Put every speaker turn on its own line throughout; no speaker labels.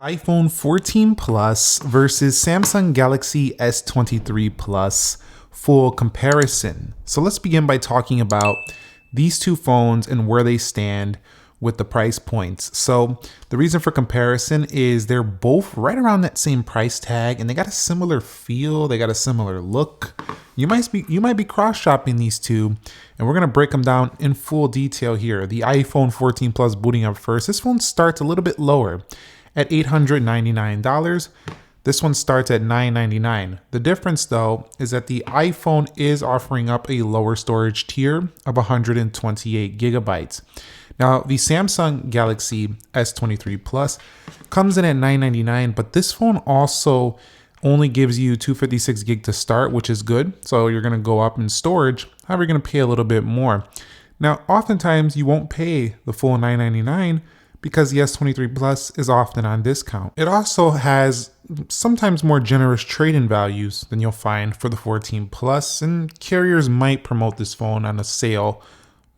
iPhone 14 Plus versus Samsung Galaxy S23 Plus full comparison. So let's begin by talking about these two phones and where they stand with the price points. So the reason for comparison is they're both right around that same price tag and they got a similar feel, they got a similar look. You might be cross-shopping these two, and we're gonna break them down in full detail here. The iPhone 14 Plus booting up first. This phone starts a little bit lower at $899. This one starts at $999. The difference though is that the iPhone is offering up a lower storage tier of 128 gigabytes. Now the Samsung Galaxy S23 Plus comes in at $999, but this phone also only gives you 256 gig to start, which is good. So you're gonna go up in storage, however, you're gonna pay a little bit more. Now, oftentimes you won't pay the full $999 because the S23 Plus is often on discount. It also has sometimes more generous trade-in values than you'll find for the 14 Plus, and carriers might promote this phone on a sale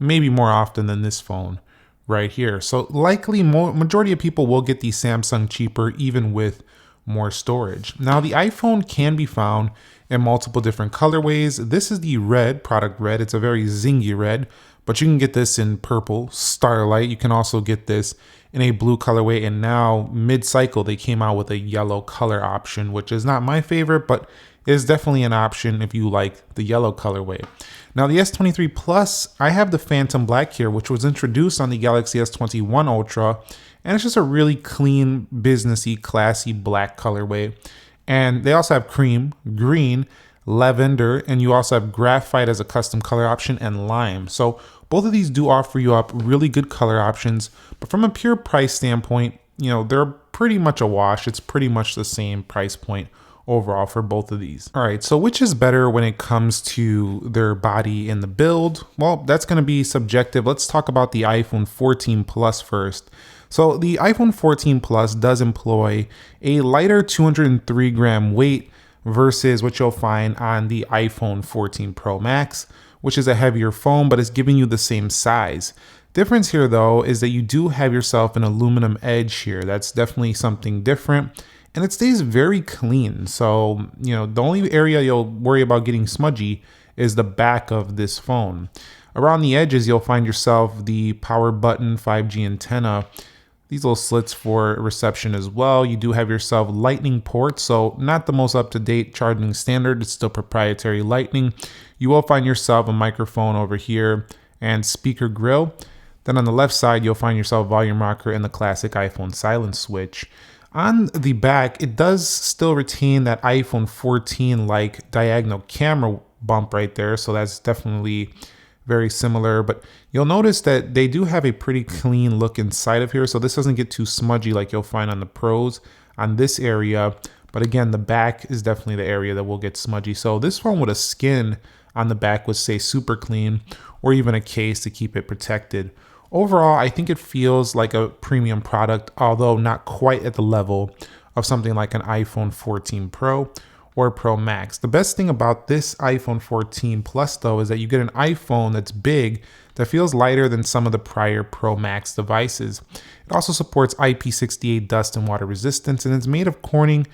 maybe more often than this phone right here. So likely majority of people will get the Samsung cheaper even with more storage. Now the iPhone can be found in multiple different colorways. This is the red, product red. It's a very zingy red, but you can get this in purple, starlight. You can also get this in a blue colorway, and now mid-cycle they came out with a yellow color option, which is not my favorite, but is definitely an option if you like the yellow colorway. Now the S23 Plus, I have the Phantom Black here, which was introduced on the Galaxy S21 Ultra, and it's just a really clean, businessy, classy black colorway. And they also have cream, green, lavender, and you also have graphite as a custom color option, and lime. So both of these do offer you up really good color options, but from a pure price standpoint, they're pretty much a wash. It's pretty much the same price point overall for both of these. All right, so which is better when it comes to their body and the build? Well, that's going to be subjective. Let's talk about the iPhone 14 Plus first. So the iPhone 14 Plus does employ a lighter 203 gram weight versus what you'll find on the iPhone 14 Pro Max, which is a heavier phone, but it's giving you the same size. Difference here though is that you do have yourself an aluminum edge here. That's definitely something different, and it stays very clean. So, the only area you'll worry about getting smudgy is the back of this phone. Around the edges, you'll find yourself the power button, 5G antenna, these little slits for reception as well. You do have yourself lightning ports, so not the most up-to-date charging standard. It's still proprietary lightning. You will find yourself a microphone over here and speaker grill. Then on the left side, you'll find yourself volume rocker and the classic iPhone silent switch. On the back, it does still retain that iPhone 14-like diagonal camera bump right there, so that's definitely very similar, but you'll notice that they do have a pretty clean look inside of here, so this doesn't get too smudgy like you'll find on the Pros on this area. But again, the back is definitely the area that will get smudgy. So this phone with a skin on the back would say super clean, or even a case to keep it protected. Overall, I think it feels like a premium product, although not quite at the level of something like an iPhone 14 Pro or Pro Max. The best thing about this iPhone 14 Plus though is that you get an iPhone that's big, that feels lighter than some of the prior Pro Max devices. It also supports IP68 dust and water resistance, and it's made of Corning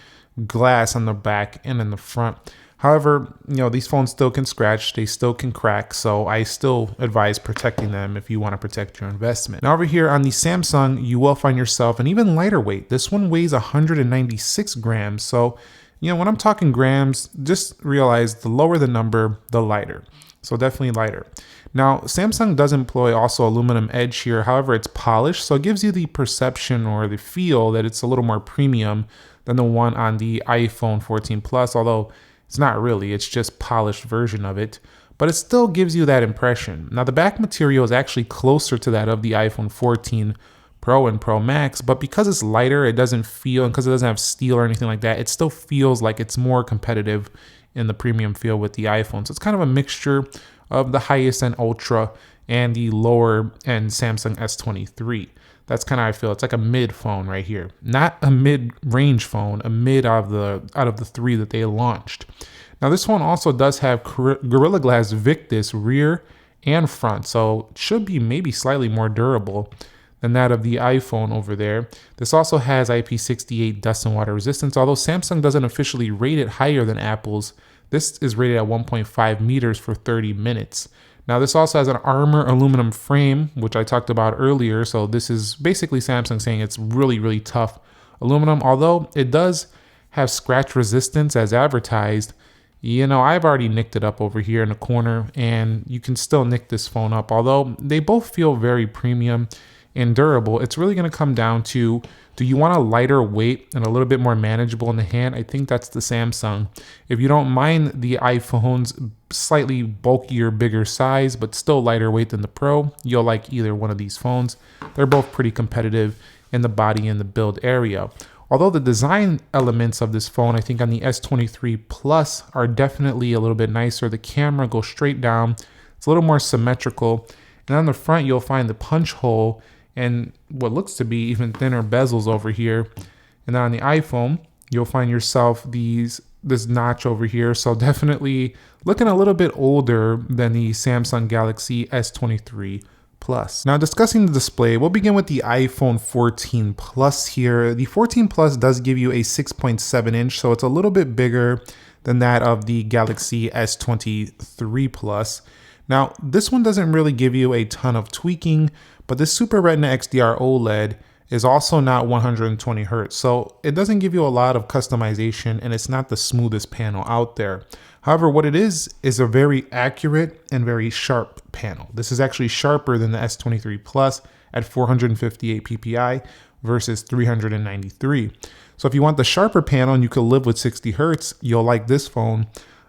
glass on the back and in the front. However, these phones still can scratch, they still can crack, so I still advise protecting them if you want to protect your investment. Now over here on the Samsung, you will find yourself an even lighter weight. This one weighs 196 grams, so when I'm talking grams, just realize the lower the number, the lighter. So definitely lighter. Now, Samsung does employ also aluminum edge here. However, it's polished, so it gives you the perception or the feel that it's a little more premium than the one on the iPhone 14 Plus, although it's not really, it's just polished version of it. But it still gives you that impression. Now, the back material is actually closer to that of the iPhone 14 Pro and Pro Max, but because it's lighter, it doesn't feel, and because it doesn't have steel or anything like that, it still feels like it's more competitive in the premium feel with the iPhone. So it's kind of a mixture of the highest end Ultra and the lower end Samsung S23. That's kind of how I feel. It's like a mid phone right here, not a mid-range phone, a mid out of the three that they launched. Now this one also does have Gorilla Glass Victus rear and front, so it should be maybe slightly more durable than that of the iPhone over there. This also has IP68 dust and water resistance, although Samsung doesn't officially rate it higher than Apple's. This is rated at 1.5 meters for 30 minutes. Now this also has an armor aluminum frame, which I talked about earlier. So this is basically Samsung saying it's really, really tough aluminum, although it does have scratch resistance as advertised. You know, I've already nicked it up over here in the corner, and you can still nick this phone up. Although they both feel very premium and durable, it's really going to come down to, do you want a lighter weight and a little bit more manageable in the hand? I think that's the Samsung. If you don't mind the iPhone's slightly bulkier, bigger size, but still lighter weight than the Pro, you'll like either one of these phones. They're both pretty competitive in the body and the build area. Although the design elements of this phone, I think on the S23 Plus are definitely a little bit nicer. The camera goes straight down. It's a little more symmetrical. And on the front, you'll find the punch hole and what looks to be even thinner bezels over here. And then on the iPhone, you'll find yourself this notch over here. So definitely looking a little bit older than the Samsung Galaxy S23 Plus. Now discussing the display, we'll begin with the iPhone 14 Plus here. The 14 Plus does give you a 6.7 inch, so it's a little bit bigger than that of the Galaxy S23 Plus. Now this one doesn't really give you a ton of tweaking, but this Super Retina XDR OLED is also not 120 Hz, so it doesn't give you a lot of customization, and it's not the smoothest panel out there. However, what it is a very accurate and very sharp panel. This is actually sharper than the S23 Plus at 458 ppi versus 393. So if you want the sharper panel and you could live with 60 Hz, you'll like this phone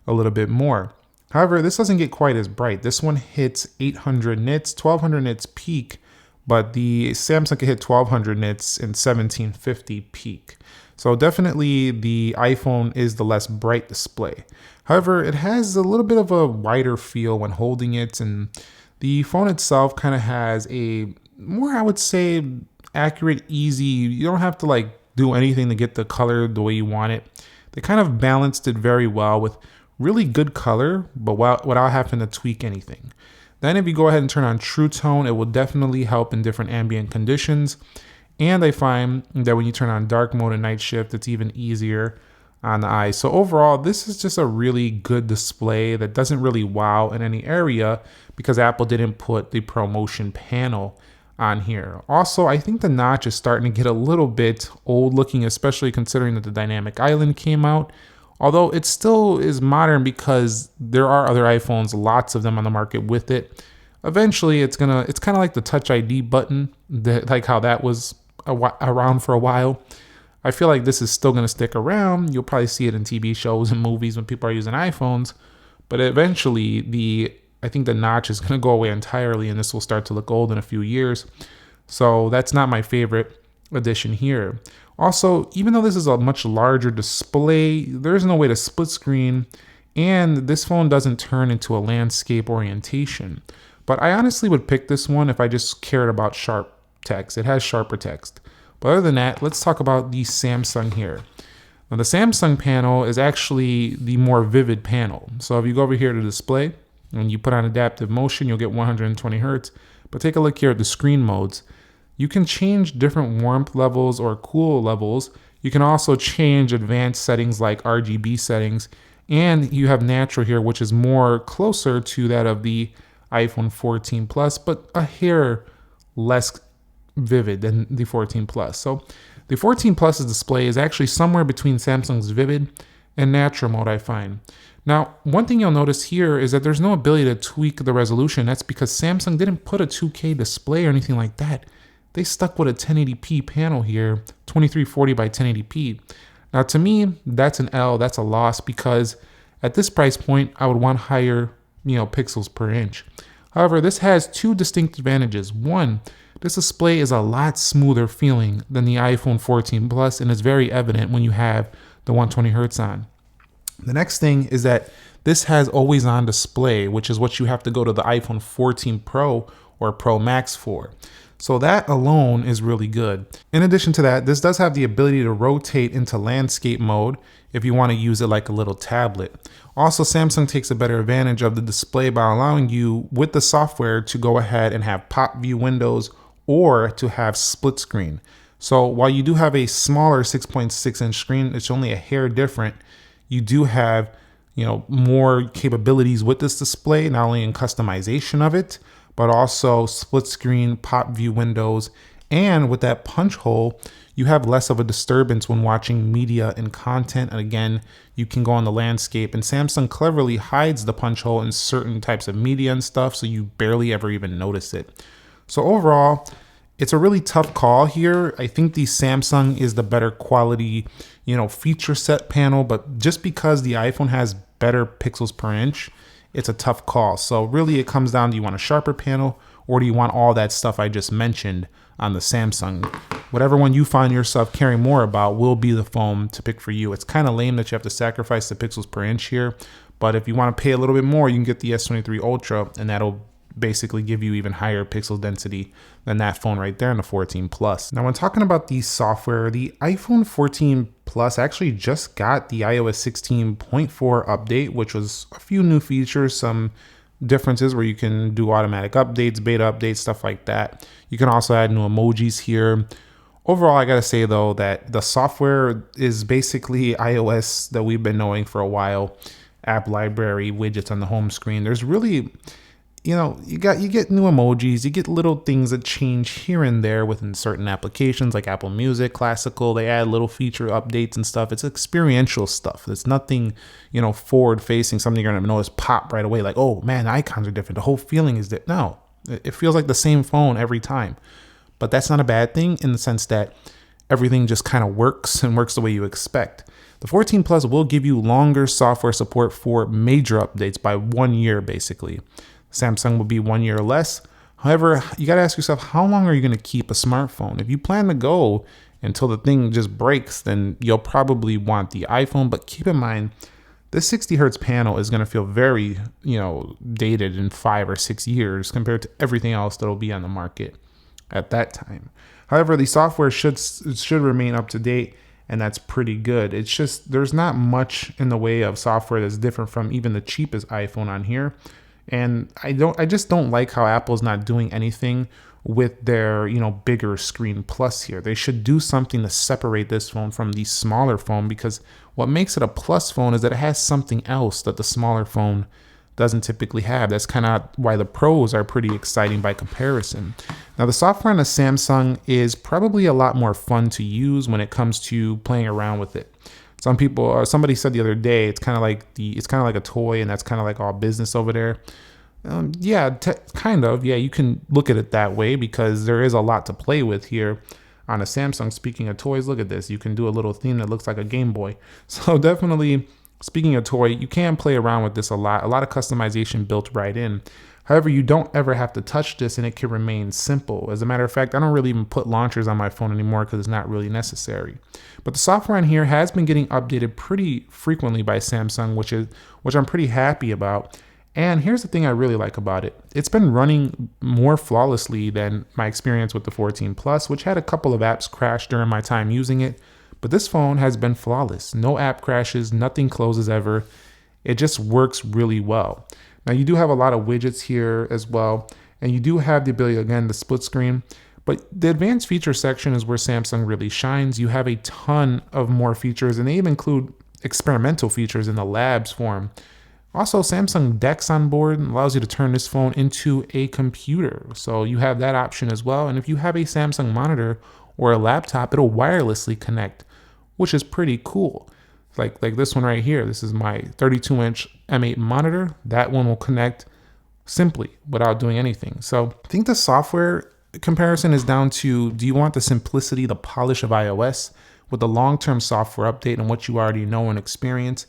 a little bit more. However, this doesn't get quite as bright. This one hits 800 nits, 1200 nits peak, but the Samsung can hit 1200 nits and 1750 peak. So definitely the iPhone is the less bright display. However, it has a little bit of a wider feel when holding it, and the phone itself kind of has a more, I would say, accurate, easy. You don't have to like do anything to get the color the way you want it. They kind of balanced it very well with really good color, but without having to tweak anything. Then if you go ahead and turn on True Tone, it will definitely help in different ambient conditions. And I find that when you turn on dark mode and night shift, it's even easier on the eyes. So overall, this is just a really good display that doesn't really wow in any area because Apple didn't put the ProMotion panel on here. Also, I think the notch is starting to get a little bit old looking, especially considering that the Dynamic Island came out. Although it still is modern because there are other iPhones, lots of them on the market with it. Eventually, it's kind of like the Touch ID button, like how that was around for a while. I feel like this is still going to stick around. You'll probably see it in TV shows and movies when people are using iPhones. But eventually, I think the notch is going to go away entirely, and this will start to look old in a few years. So that's not my favorite addition here. Also, even though this is a much larger display, there's no way to split screen, and this phone doesn't turn into a landscape orientation. But I honestly would pick this one if I just cared about sharp text. It has sharper text. But other than that, let's talk about the Samsung here. Now the Samsung panel is actually the more vivid panel. So if you go over here to display, and you put on adaptive motion, you'll get 120 Hz. But take a look here at the screen modes. You can change different warmth levels or cool levels. You can also change advanced settings like RGB settings. And you have natural here, which is more closer to that of the iPhone 14 Plus, but a hair less vivid than the 14 Plus. So the 14 Plus's display is actually somewhere between Samsung's vivid and natural mode, I find. Now, one thing you'll notice here is that there's no ability to tweak the resolution. That's because Samsung didn't put a 2K display or anything like that. They stuck with a 1080p panel here, 2340 by 1080p. Now, to me, that's an L, that's a loss, because at this price point, I would want higher, pixels per inch. However, this has two distinct advantages. One, this display is a lot smoother feeling than the iPhone 14 Plus, and it's very evident when you have the 120 Hz on. The next thing is that this has always on display, which is what you have to go to the iPhone 14 Pro or Pro Max for. So that alone is really good. In addition to that, this does have the ability to rotate into landscape mode if you want to use it like a little tablet. Also, Samsung takes a better advantage of the display by allowing you with the software to go ahead and have pop view windows or to have split screen. So while you do have a smaller 6.6-inch screen, it's only a hair different. You do have, more capabilities with this display, not only in customization of it, but also split screen, pop view windows, and with that punch hole, you have less of a disturbance when watching media and content. And again, you can go on the landscape, and Samsung cleverly hides the punch hole in certain types of media and stuff, so you barely ever even notice it. So overall, it's a really tough call here. I think the Samsung is the better quality, feature set panel, but just because the iPhone has better pixels per inch, it's a tough call. So really it comes down, do you want a sharper panel or do you want all that stuff I just mentioned on the Samsung? Whatever one you find yourself caring more about will be the phone to pick for you. It's kind of lame that you have to sacrifice the pixels per inch here, but if you want to pay a little bit more, you can get the S23 Ultra, and that'll basically give you even higher pixel density than that phone right there in the 14 Plus. Now, when talking about the software, the iPhone 14 Plus actually just got the iOS 16.4 update, which was a few new features, some differences where you can do automatic updates, beta updates, stuff like that. You can also add new emojis here. Overall, I gotta say though that the software is basically iOS that we've been knowing for a while. App library, widgets on the home screen. There's really, you get new emojis, you get little things that change here and there within certain applications like Apple Music, Classical. They add little feature updates and stuff. It's experiential stuff. It's nothing, forward facing, something you're gonna notice pop right away. Like, oh man, the icons are different. The whole feeling is that no, it feels like the same phone every time. But that's not a bad thing in the sense that everything just kind of works and works the way you expect. The 14 Plus will give you longer software support for major updates by 1 year, basically. Samsung will be 1 year or less. However, you got to ask yourself, how long are you going to keep a smartphone? If you plan to go until the thing just breaks, then you'll probably want the iPhone. But keep in mind, this 60 hertz panel is going to feel very, dated in 5 or 6 years compared to everything else that will be on the market at that time. However, the software should remain up to date, and that's pretty good. It's just there's not much in the way of software that's different from even the cheapest iPhone on here. And I just don't like how Apple's not doing anything with their, bigger screen plus here. They should do something to separate this phone from the smaller phone, because what makes it a plus phone is that it has something else that the smaller phone doesn't typically have. That's kind of why the Pros are pretty exciting by comparison. Now, the software on the Samsung is probably a lot more fun to use when it comes to playing around with it. Somebody said the other day, it's kind of like a toy, and that's kind of like all business over there. Kind of. Yeah, you can look at it that way because there is a lot to play with here on a Samsung. Speaking of toys, look at this. You can do a little theme that looks like a Game Boy. So definitely, speaking of toy, you can play around with this a lot of customization built right in. However, you don't ever have to touch this and it can remain simple. As a matter of fact, I don't really even put launchers on my phone anymore because it's not really necessary. But the software on here has been getting updated pretty frequently by Samsung, which I'm pretty happy about. And here's the thing I really like about it. It's been running more flawlessly than my experience with the 14 Plus, which had a couple of apps crash during my time using it. But this phone has been flawless. No app crashes, nothing closes ever. It just works really well. Now, you do have a lot of widgets here as well, and you do have the ability, again, to split screen. But the advanced feature section is where Samsung really shines. You have a ton of more features, and they even include experimental features in the labs form. Also, Samsung DeX on board allows you to turn this phone into a computer. So you have that option as well. And if you have a Samsung monitor or a laptop, it'll wirelessly connect, which is pretty cool. Like this one right here. This is my 32-inch M8 monitor. That one will connect simply without doing anything. So I think the software comparison is down to, do you want the simplicity, the polish of iOS with the long-term software update and what you already know and experience?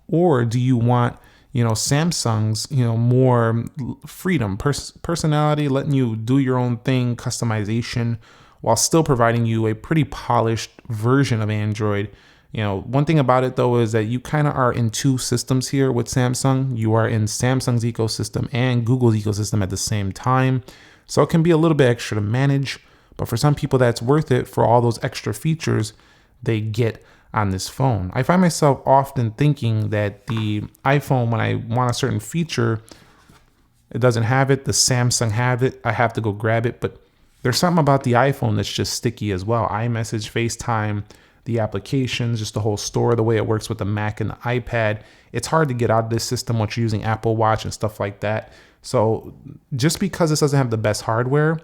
Or do you want, Samsung's, more freedom, personality, letting you do your own thing, customization, while still providing you a pretty polished version of Android? One thing about it though is that you kind of are in two systems here with Samsung. You are in Samsung's ecosystem and Google's ecosystem at the same time. So it can be a little bit extra to manage, but for some people that's worth it for all those extra features they get on this phone. I find myself often thinking that the iPhone, when I want a certain feature, it doesn't have it, the Samsung have it, I have to go grab it. But There's something about the iPhone that's just sticky as well. iMessage, FaceTime, the applications, just the whole store, the way it works with the Mac and the iPad. It's hard to get out of this system once you're using Apple Watch and stuff like that. So just because this doesn't have the best hardware,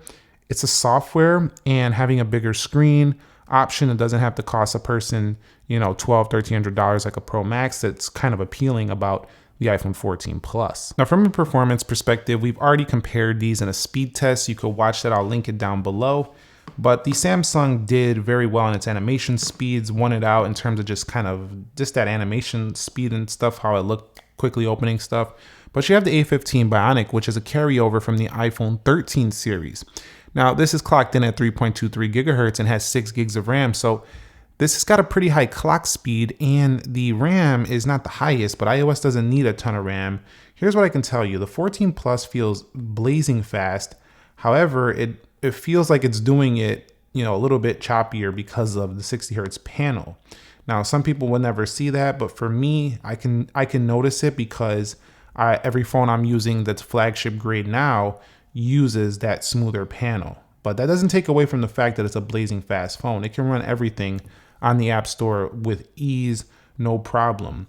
it's a software and having a bigger screen option that doesn't have to cost a person, $1,200, $1,300 like a Pro Max. That's kind of appealing about the iPhone 14 Plus. Now, from a performance perspective, we've already compared these in a speed test. You could watch that. I'll link it down below. But the Samsung did very well in its animation speeds, won it out in terms of just that animation speed and stuff, how it looked quickly opening stuff. But you have the A15 Bionic, which is a carryover from the iPhone 13 series. Now, this is clocked in at 3.23 gigahertz and has 6 gigs of RAM. So this has got a pretty high clock speed, and the RAM is not the highest, but iOS doesn't need a ton of RAM. Here's what I can tell you. The 14 Plus feels blazing fast. However, it feels like it's doing it, a little bit choppier because of the 60 hertz panel. Now, some people will never see that, but for me, I can notice it because every phone I'm using that's flagship grade now uses that smoother panel. But that doesn't take away from the fact that it's a blazing fast phone. It can run everything on the App Store with ease, no problem.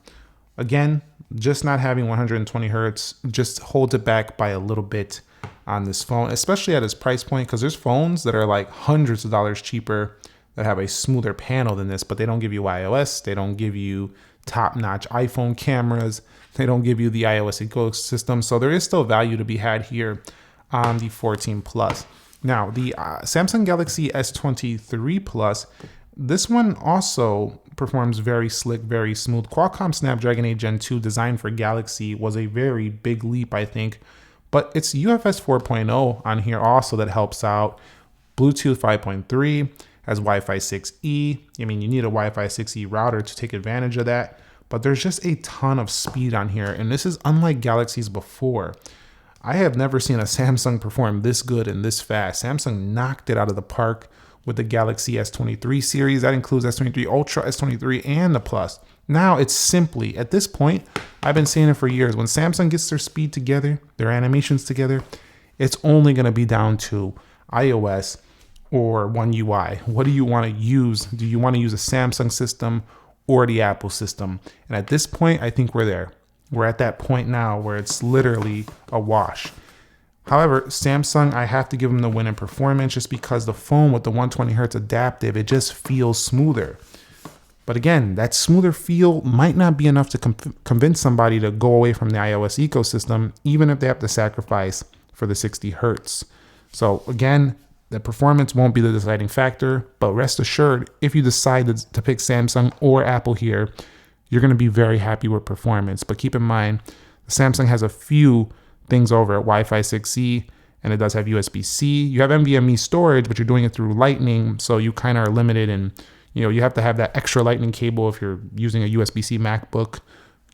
Again, just not having 120 hertz just holds it back by a little bit on this phone, especially at its price point, because there's phones that are like hundreds of dollars cheaper that have a smoother panel than this, but they don't give you iOS. They don't give you top-notch iPhone cameras. They don't give you the iOS ecosystem. So there is still value to be had here on the 14 Plus. Now, the Samsung Galaxy S23 Plus, this one also performs very slick, very smooth. Qualcomm Snapdragon 8 Gen 2 designed for Galaxy was a very big leap, I think. But it's UFS 4.0 on here also that helps out. Bluetooth 5.3, has Wi-Fi 6E. I mean, you need a Wi-Fi 6E router to take advantage of that. But there's just a ton of speed on here. And this is unlike Galaxies before. I have never seen a Samsung perform this good and this fast. Samsung knocked it out of the park with the Galaxy S23 series. That includes S23 Ultra, S23, and the Plus. Now it's simply, at this point, I've been saying it for years, when Samsung gets their speed together, their animations together, it's only going to be down to iOS or One UI. What do you want to use? Do you want to use a Samsung system or the Apple system? And at this point, I think we're there. We're at that point now where it's literally a wash. However, Samsung, I have to give them the win in performance just because the phone with the 120 hertz adaptive, it just feels smoother. But again, that smoother feel might not be enough to convince somebody to go away from the iOS ecosystem, even if they have to sacrifice for the 60 hertz. So again, the performance won't be the deciding factor, but rest assured, if you decide to pick Samsung or Apple here, you're going to be very happy with performance. But keep in mind, Samsung has a few things over at Wi-Fi 6E, and it does have USB-C. You have NVMe storage, but you're doing it through Lightning, so you kind of are limited, and you have to have that extra Lightning cable if you're using a USB-C MacBook.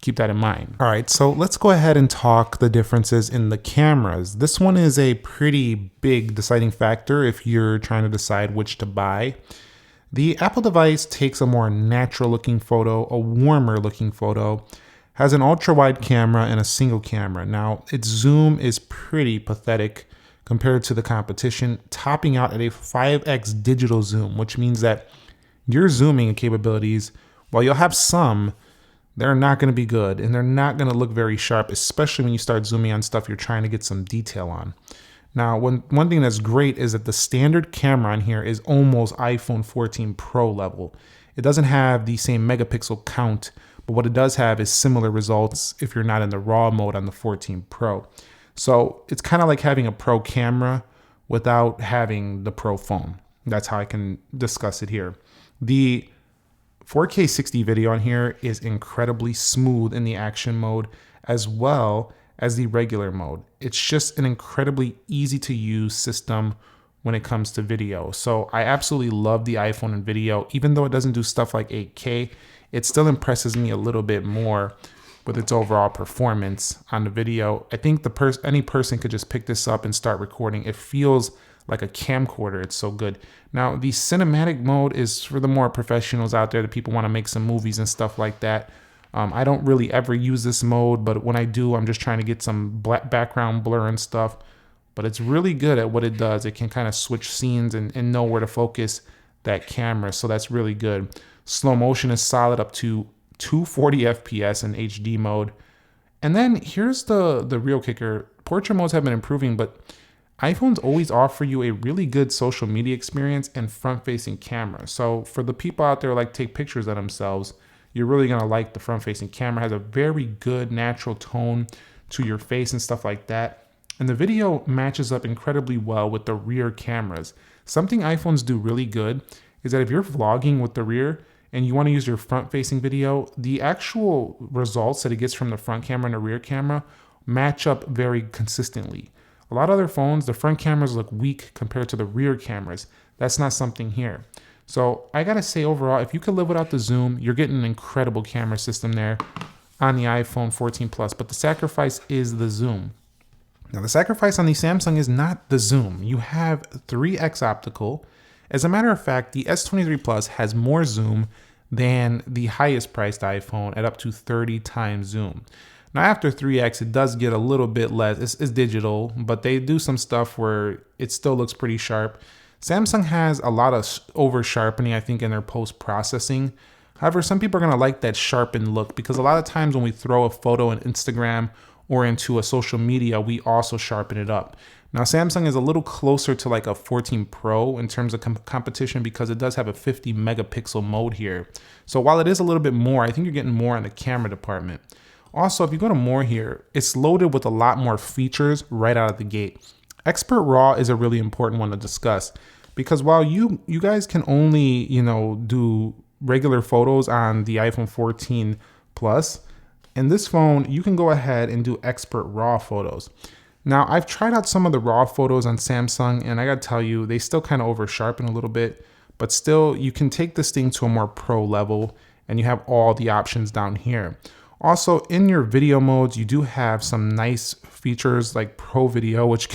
Keep that in mind. All right, so let's go ahead and talk the differences in the cameras. This one is a pretty big deciding factor if you're trying to decide which to buy. The Apple device takes a more natural looking photo, a warmer looking photo, has an ultra wide camera and a single camera. Now, its zoom is pretty pathetic compared to the competition, topping out at a 5x digital zoom, which means that your zooming capabilities, while you'll have some, they're not going to be good and they're not going to look very sharp, especially when you start zooming on stuff you're trying to get some detail on. Now, one thing that's great is that the standard camera on here is almost iPhone 14 Pro level. It doesn't have the same megapixel count, but what it does have is similar results if you're not in the RAW mode on the 14 Pro. So it's kind of like having a Pro camera without having the Pro phone. That's how I can discuss it here. The 4K 60 video on here is incredibly smooth in the action mode as well as the regular mode. It's just an incredibly easy to use system when it comes to video. So I absolutely love the iPhone in video. Even though it doesn't do stuff like 8K, it still impresses me a little bit more with its overall performance on the video. I think any person could just pick this up and start recording. It feels like a camcorder. It's so good. Now, the cinematic mode is for the more professionals out there, that people want to make some movies and stuff like that. I don't really ever use this mode, but when I do, I'm just trying to get some black background blur and stuff. but it's really good at what it does. It can kind of switch scenes and know where to focus that camera. So that's really good. Slow motion is solid up to 240 FPS in HD mode. And then here's the real kicker. Portrait modes have been improving, but iPhones always offer you a really good social media experience and front-facing camera. So for the people out there who like take pictures of themselves, you're really gonna like the front-facing camera. It has a very good natural tone to your face and stuff like that. And the video matches up incredibly well with the rear cameras. Something iPhones do really good is that if you're vlogging with the rear and you want to use your front-facing video, the actual results that it gets from the front camera and the rear camera match up very consistently. A lot of other phones, the front cameras look weak compared to the rear cameras. That's not something here. So I gotta say overall, if you could live without the zoom, you're getting an incredible camera system there on the iPhone 14 Plus, but the sacrifice is the zoom. Now the sacrifice on the Samsung is not the zoom. You have 3x optical. As a matter of fact, the S23 Plus has more zoom than the highest priced iPhone at up to 30 times zoom. Now after 3x, it does get a little bit less. It's digital, but they do some stuff where it still looks pretty sharp. Samsung has a lot of over sharpening, I think, in their post-processing. However, some people are gonna like that sharpened look because a lot of times when we throw a photo in Instagram or into a social media, we also sharpen it up. Now Samsung is a little closer to like a 14 Pro in terms of competition because it does have a 50 megapixel mode here. So while it is a little bit more, I think you're getting more in the camera department. Also, if you go to more here, it's loaded with a lot more features right out of the gate. Expert RAW is a really important one to discuss because while you guys can only, do regular photos on the iPhone 14 Plus, in this phone, you can go ahead and do expert RAW photos. Now, I've tried out some of the RAW photos on Samsung, and I gotta tell you, they still kind of over sharpen a little bit, but still, you can take this thing to a more pro level, and you have all the options down here. Also, in your video modes, you do have some nice features like Pro Video, which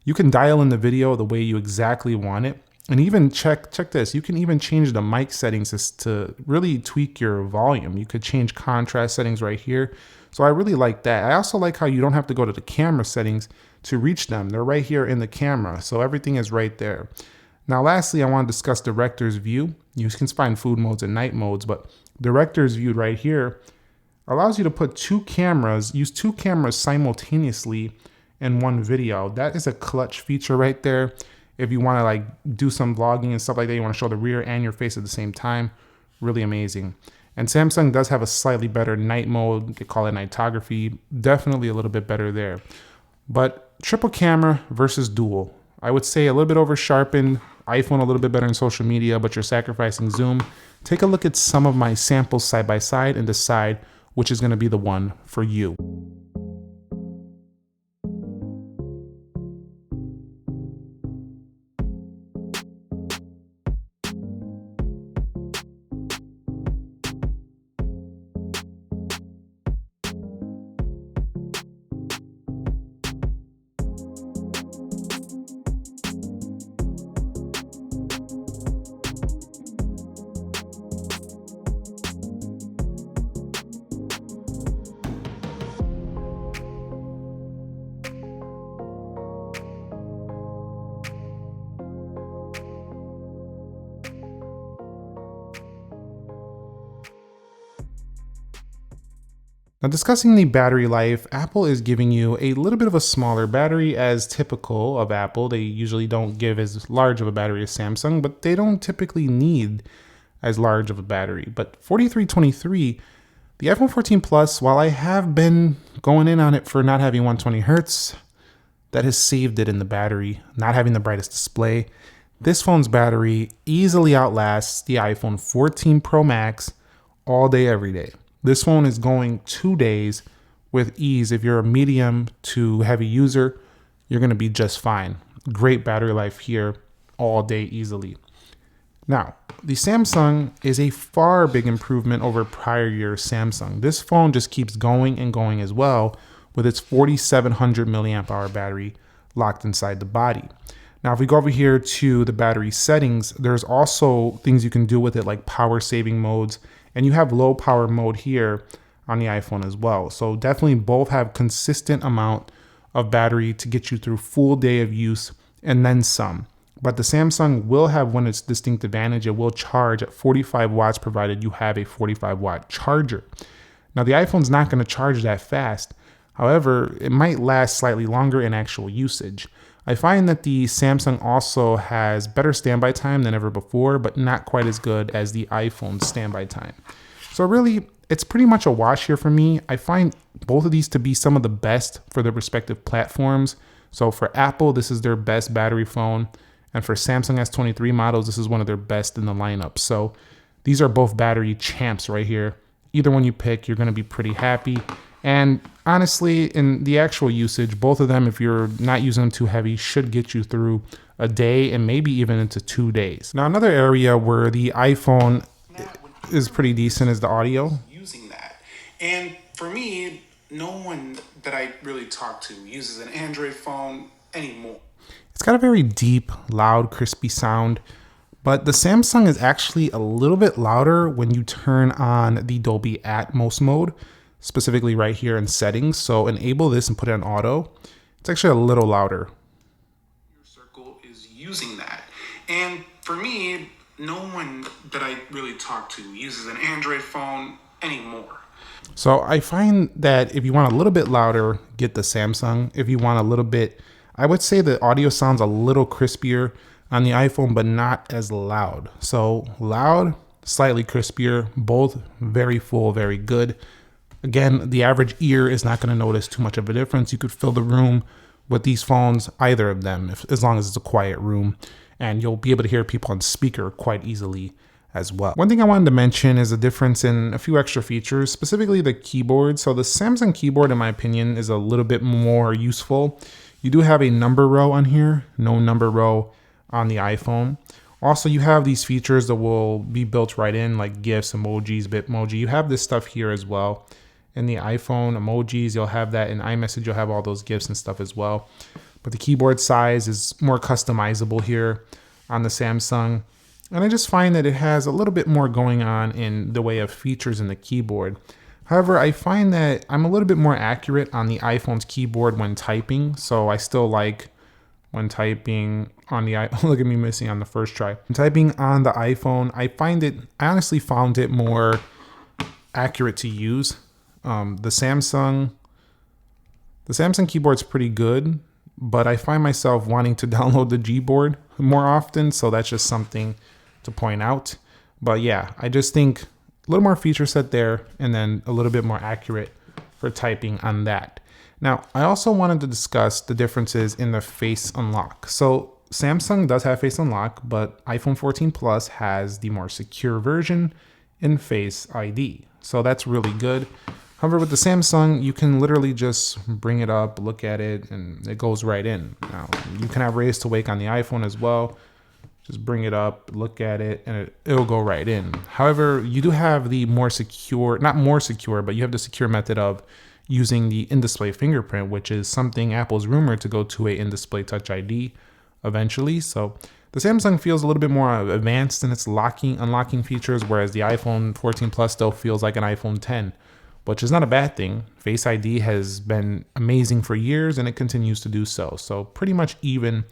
you can dial in the video the way you exactly want it. And even check this, you can even change the mic settings to really tweak your volume. You could change contrast settings right here. So I really like that. I also like how you don't have to go to the camera settings to reach them. They're right here in the camera. So everything is right there. Now, lastly, I want to discuss director's view. You can find food modes and night modes, but director's view right here allows you to put use two cameras simultaneously in one video. That is a clutch feature right there. If you want to like do some vlogging and stuff like that, you want to show the rear and your face at the same time, really amazing. And Samsung does have a slightly better night mode. They call it nightography. Definitely a little bit better there. But triple camera versus dual. I would say a little bit over sharpened. iPhone a little bit better in social media, but you're sacrificing zoom. Take a look at some of my samples side by side and decide which is going to be the one for you. Now, discussing the battery life, Apple is giving you a little bit of a smaller battery as typical of Apple. They usually don't give as large of a battery as Samsung, but they don't typically need as large of a battery. But 4323, the iPhone 14 Plus, while I have been going in on it for not having 120 Hertz, that has saved it in the battery, not having the brightest display. This phone's battery easily outlasts the iPhone 14 Pro Max all day, every day. This phone is going 2 days with ease. If you're a medium to heavy user, you're going to be just fine. Great battery life here all day easily. Now, the Samsung is a far big improvement over prior year Samsung. This phone just keeps going and going as well with its 4700 milliamp hour battery locked inside the body. Now, if we go over here to the battery settings, there's also things you can do with it like power saving modes. And you have low power mode here on the iPhone as well. So definitely both have consistent amount of battery to get you through full day of use and then some. But the Samsung will have one its distinct advantage. It will charge at 45 watts provided you have a 45 watt charger. Now the iPhone's not going to charge that fast. However, it might last slightly longer in actual usage. I find that the Samsung also has better standby time than ever before, but not quite as good as the iPhone standby time. So really, it's pretty much a wash here for me. I find both of these to be some of the best for their respective platforms. So for Apple, this is their best battery phone. And for Samsung S23 models, this is one of their best in the lineup. So these are both battery champs right here. Either one you pick, you're going to be pretty happy. And honestly, in the actual usage, both of them, if you're not using them too heavy, should get you through a day and maybe even into 2 days. Now, another area where the iPhone is pretty decent is the audio.
Using that. And for me, no one that I really talk to uses an Android phone anymore.
It's got a very deep, loud, crispy sound, but the Samsung is actually a little bit louder when you turn on the Dolby Atmos mode, specifically right here in settings. So enable this and put it on auto. It's actually a little louder.
Your circle is using that. And for me, no one that I really talk to uses an Android phone anymore.
So I find that if you want a little bit louder, get the Samsung. If you want a little bit, I would say the audio sounds a little crispier on the iPhone, but not as loud. So loud, slightly crispier, both very full, very good. Again, the average ear is not going to notice too much of a difference. You could fill the room with these phones, either of them, as long as it's a quiet room, and you'll be able to hear people on speaker quite easily as well. One thing I wanted to mention is a difference in a few extra features, specifically the keyboard. So the Samsung keyboard, in my opinion, is a little bit more useful. You do have a number row on here, no number row on the iPhone. Also, you have these features that will be built right in, like GIFs, emojis, Bitmoji. You have this stuff here as well. In the iPhone, emojis, you'll have that. In iMessage, you'll have all those GIFs and stuff as well. But the keyboard size is more customizable here on the Samsung. And I just find that it has a little bit more going on in the way of features in the keyboard. However, I find that I'm a little bit more accurate on the iPhone's keyboard when typing. So I still like when typing on the iPhone. Look at me missing on the first try. When typing on the iPhone, I honestly found it more accurate to use. The Samsung keyboard's pretty good, but I find myself wanting to download the Gboard more often. So that's just something to point out. But yeah, I just think a little more feature set there, and then a little bit more accurate for typing on that. Now, I also wanted to discuss the differences in the Face Unlock. So Samsung does have Face Unlock, but iPhone 14 Plus has the more secure version in Face ID. So that's really good. However, with the Samsung, you can literally just bring it up, look at it, and it goes right in. Now, you can have Raise to Wake on the iPhone as well. Just bring it up, look at it, and it'll go right in. However, you do have the more secure, not more secure, but you have the secure method of using the in-display fingerprint, which is something Apple's rumored to go to a in-display Touch ID eventually. So the Samsung feels a little bit more advanced in its unlocking features, whereas the iPhone 14 Plus still feels like an iPhone 10, which is not a bad thing. Face ID has been amazing for years, and it continues to do so. So pretty much even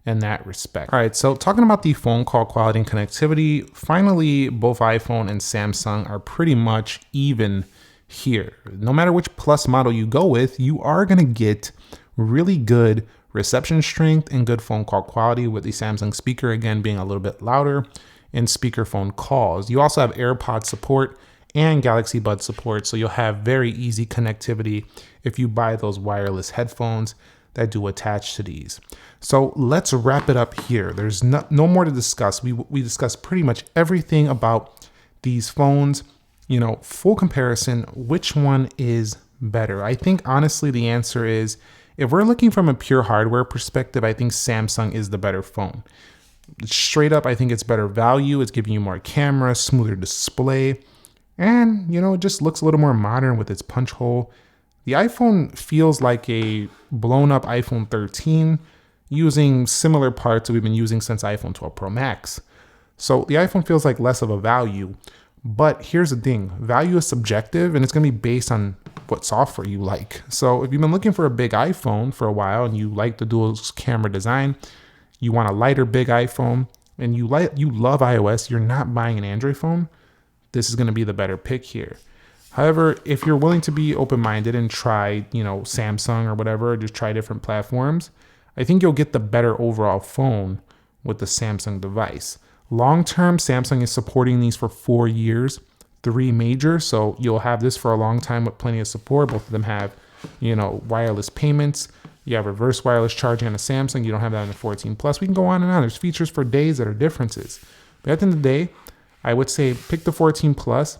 in that respect. All right, so talking about the phone call quality and connectivity, finally, both iPhone and Samsung are pretty much even here. No matter which Plus model you go with, you are gonna get really good reception strength and good phone call quality, with the Samsung speaker, again, being a little bit louder in speakerphone calls. You also have AirPod support and Galaxy Buds support, so you'll have very easy connectivity if you buy those wireless headphones that do attach to these. So let's wrap it up here. There's no more to discuss. We discussed pretty much everything about these phones. You know, full comparison, which one is better? I think honestly the answer is, if we're looking from a pure hardware perspective, I think Samsung is the better phone. Straight up, I think it's better value. It's giving you more camera, smoother display, and you know, it just looks a little more modern with its punch hole. The iPhone feels like a blown up iPhone 13 using similar parts that we've been using since iPhone 12 Pro Max. So the iPhone feels like less of a value, but here's the thing, value is subjective, and it's gonna be based on what software you like. So if you've been looking for a big iPhone for a while and you like the dual camera design, you want a lighter big iPhone, and you love iOS, you're not buying an Android phone, this is going to be the better pick here. However, if you're willing to be open-minded and try, Samsung or whatever, just try different platforms, I think you'll get the better overall phone with the Samsung device. Long-term, Samsung is supporting these for 4 years, 3 major, so you'll have this for a long time with plenty of support. Both of them have, wireless payments. You have reverse wireless charging on a Samsung. You don't have that on the 14 Plus. We can go on and on. There's features for days that are differences. But at the end of the day, I would say pick the 14 Plus.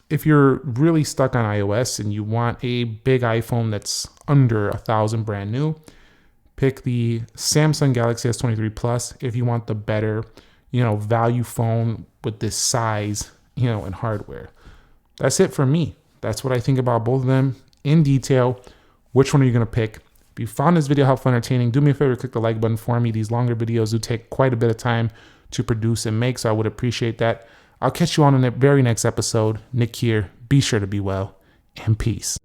If you're really stuck on iOS and you want a big iPhone that's under $1,000 brand new, pick the Samsung Galaxy S23 Plus if you want the better, value phone with this size, and hardware. That's it for me. That's what I think about both of them in detail. Which one are you going to pick? If you found this video helpful, entertaining, do me a favor, click the like button for me. These longer videos do take quite a bit of time to produce and make, so I would appreciate that. I'll catch you on in the very next episode. Nick here. Be sure to be well, and peace.